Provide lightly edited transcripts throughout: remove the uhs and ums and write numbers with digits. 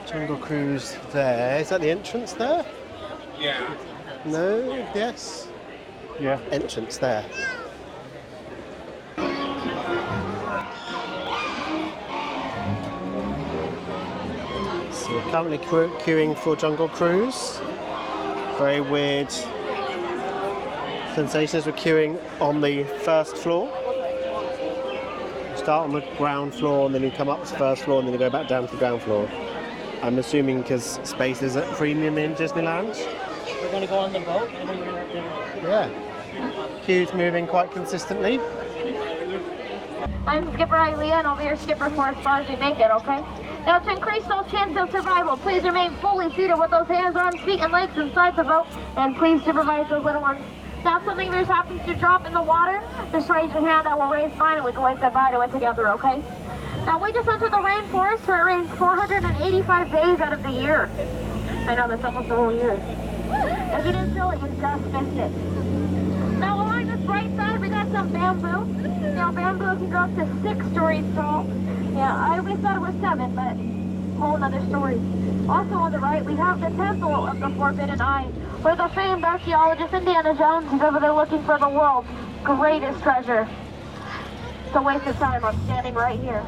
Jungle Cruise there. Is that the entrance there? Yeah. No? Yes? Yeah. Entrance there. So we're currently queuing for Jungle Cruise. Very weird sensations. We're queuing on the first floor. You start on the ground floor and then you come up to the first floor and then you go back down to the ground floor. I'm assuming because space is at premium in Disneyland. We're going to go on the boat and then we're going to... Yeah. Queue's moving quite consistently. I'm Skipper Ilea and I'll be your skipper for as far as we make it, okay? Now to increase those chances of survival, please remain fully seated with those hands, arms, feet, and legs inside the boat, and please supervise those little ones. Now if something just happens to drop in the water, just raise your hand, I will raise mine, and we can wave goodbye to it together, okay? Now we just entered the rainforest where it rains 485 days out of the year. I know, that's almost the whole year. If you didn't feel it, you just missed it. Now along this right side, we got some bamboo. Now bamboo can go up to 6 stories tall. Yeah, I always thought it was 7, but whole other story. Also on the right, we have the Temple of the Forbidden Eye, where the famed archaeologist Indiana Jones is over there looking for the world's greatest treasure. It's a waste of time. I'm standing right here.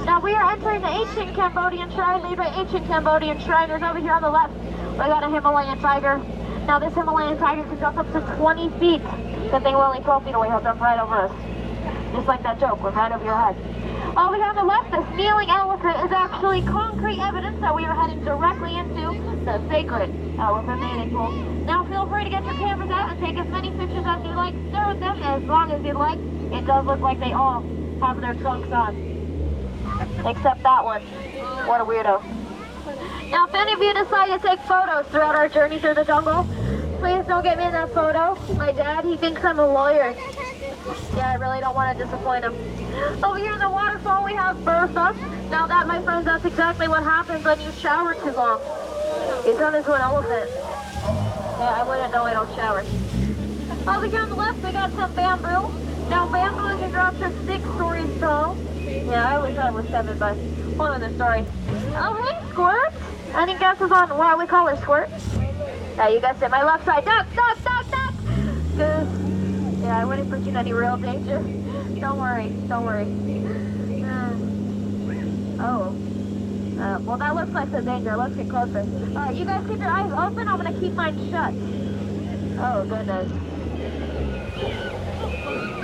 Now we are entering the ancient Cambodian shrine made by ancient Cambodian Shriners. Over here on the left, we got a Himalayan tiger. Now this Himalayan tiger can jump up to 20 feet. Good thing we're only 12 feet away. He'll jump right over us. Just like that joke, we're right over your head. Over here on the left, this kneeling elephant is actually concrete evidence that we are heading directly into the sacred elephant mating pool. Now feel free to get your cameras out and take as many pictures as you like. Stare with them as long as you like. It does look like they all have their trunks on. Except that one. What a weirdo. Now if any of you decide to take photos throughout our journey through the jungle, please don't get me in that photo. My dad, he thinks I'm a lawyer. Yeah, I really don't want to disappoint him. Over here in the waterfall we have Bertha. Now that, my friends, that's exactly what happens when you shower too long. You turn into an elephant. Yeah, I wouldn't know I don't shower. Over here on the left we got some bamboo. Now bamboo can grow up to 6 stories tall. Yeah, I always thought it was 7, but one other story. Oh hey, Squirt! Any guesses on why we call her Squirt? Yeah, you guessed it. My left side. Duck, duck, duck, duck! Good. Yeah, I wouldn't put you in any real danger. Don't worry, don't worry. Well that looks like the danger. Let's get closer. Alright, you guys keep your eyes open. I'm gonna keep mine shut. Oh goodness.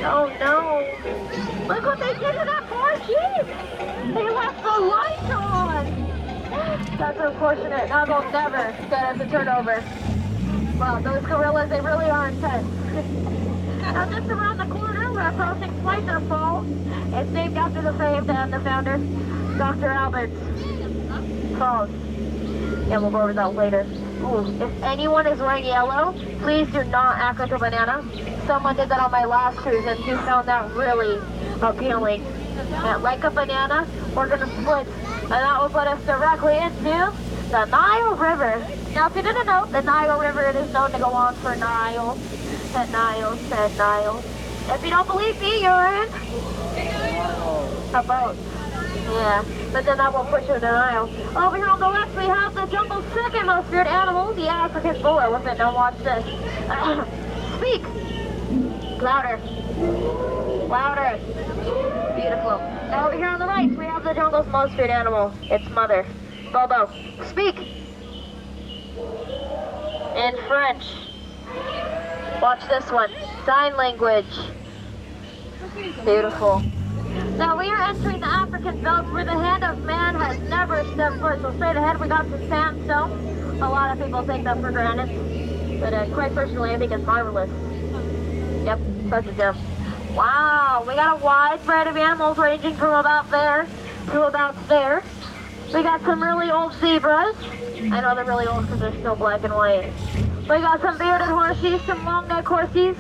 Oh no. Look what they did to that poor sheep! They left the light on! That's unfortunate. Now they'll never get us to turn over. Wow, those gorillas, they really are intense. Now just around the corner, we're approaching Spicer Falls. It's named after the famed and the founder, Dr. Albert's Falls. Yeah, we'll go over that later. Ooh, if anyone is wearing yellow, please do not act like a banana. Someone did that on my last cruise and he found that really appealing. Yeah, like a banana, we're gonna split, and that will put us directly into the Nile River. Now, if you didn't know, the Nile River, it is known to go on for Nile. Said Nile, said Nile. If you don't believe me, you're in a boat. Yeah, but then that won't push you to the Nile. Over here on the left, we have the jungle's second most feared animal, the African bull elephant. Now watch this. Speak! Louder. Louder. Beautiful. Now over here on the right, we have the jungle's most feared animal. Its mother. Bobo. Speak! In French. Watch this one. Sign language. Beautiful. Now we are entering the African belt where the hand of man has never stepped foot. So straight ahead we got some sandstone. A lot of people take that for granted. But quite personally, I think it's marvelous. Yep, such a gem. Wow, we got a wide spread of animals ranging from about there to about there. We got some really old zebras. I know they're really old because they're still black and white. We got some bearded horsies, some long-neck horsies.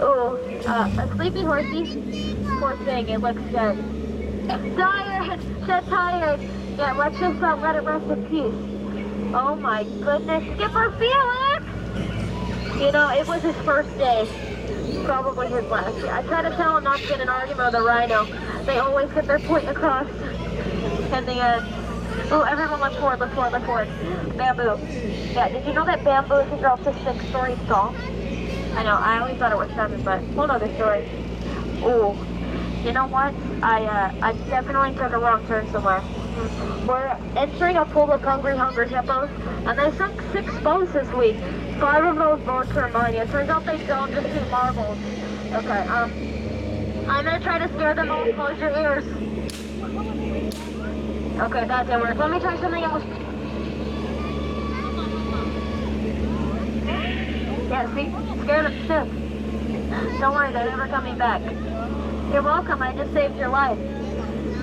Ooh, a sleepy horsey. Poor thing, it looks dead. Tired, so tired. Yeah, let's just let it rest in peace. Oh my goodness, Skipper Felix! You know, it was his first day. Probably his last. I try to tell him not to get in an argument with a rhino. They always get their point across in the end. Ooh, everyone look forward, look forward, look forward. Bamboo. Yeah, did you know that bamboo is up to 6 stories tall? I know, I always thought it was 7, but whole other story. Ooh, you know what? I definitely took a wrong turn somewhere. We're entering a pool of hungry hippos, and they sunk 6 boats this week. 5 of those boats are mine. It turns out they don't just eat marbles. Okay, I'm gonna try to scare them all. Close your ears. Okay, that didn't work. Let me try something else. Yeah, see? Scared them stiff. Don't worry, they're never coming back. You're welcome, I just saved your life.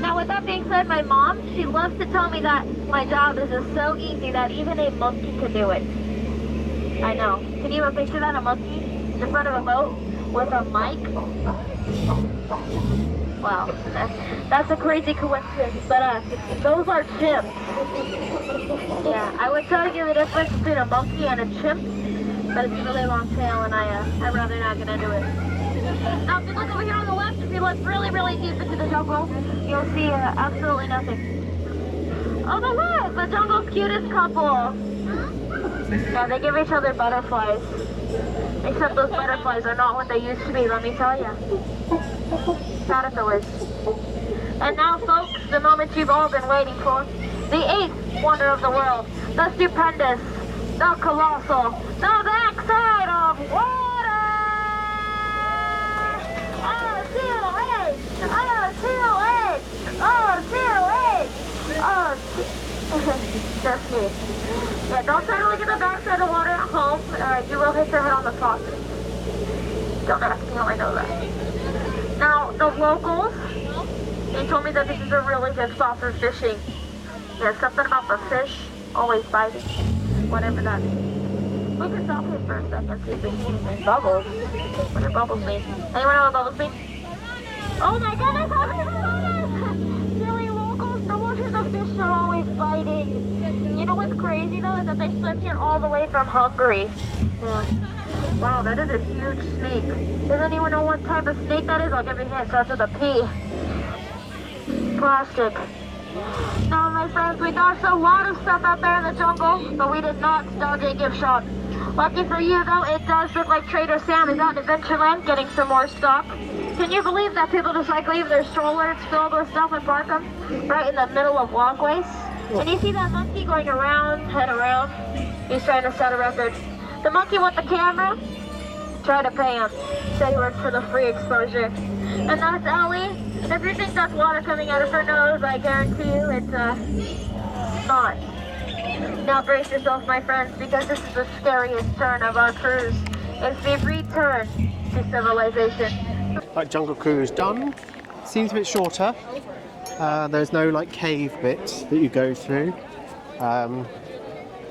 Now, with that being said, my mom, she loves to tell me that my job is just so easy that even a monkey can do it. I know. Can you even picture that, a monkey in front of a boat with a mic? Wow, that's a crazy coincidence, but those are chimps. Yeah, I would tell you the difference between a monkey and a chimp, but it's a really long tail, and I'd rather not gonna do it. Now, if you look over here on the left, if you look really, really deep into the jungle, you'll see absolutely nothing. Oh, but look, the jungle's cutest couple. Yeah, they give each other butterflies. Except those butterflies are not what they used to be, let me tell you. Caterpillars. And now, folks, the moment you've all been waiting for. The 8th wonder of the world. The stupendous. The colossal. The backside of water! Oh, 2H! Oh, 2H! Oh, 2H! Oh, just me. Yeah, don't try to look at the backside of water at home. You will hit your head on the top. Don't ask me how I know that. Now, the locals, they told me that this is a really good spot for fishing. Yeah, something about the fish always biting. Whatever that means. We can stop here for a second, see if we can see bubbles. What do bubbles mean? Anyone know what bubbles mean? Oh my goodness, how did you know this? Silly locals, no wonder the fish are always biting. You know what's crazy though, is that they swim here all the way from Hungary. Yeah. Wow, that is a huge snake. Does anyone know what type of snake that is? I'll give you a hint. It starts with a P. Plastic. Now, my friends, we dodged a lot of stuff out there in the jungle, but we did not dodge a gift shop. Lucky for you, though, it does look like Trader Sam is out in Adventureland getting some more stock. Can you believe that people just like leave their strollers filled with stuff and park them right in the middle of walkways? And you see that monkey going around, head around? He's trying to set a record. The monkey with the camera, try to pay him. Said he worked for the free exposure. And that's Ellie. If you think that's water coming out of her nose, I guarantee you it's not. Now brace yourself, my friends, because this is the scariest turn of our cruise. It's the return to civilization. Like Jungle Cruise done. Seems a bit shorter. There's no like cave bits that you go through. So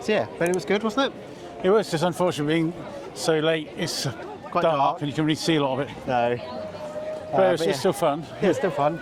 yeah, but it was good, wasn't it? It was just unfortunate being so late. It's Quite dark dark. and you can really see a lot of it. No. But it's yeah. still fun. Yeah, it's still fun.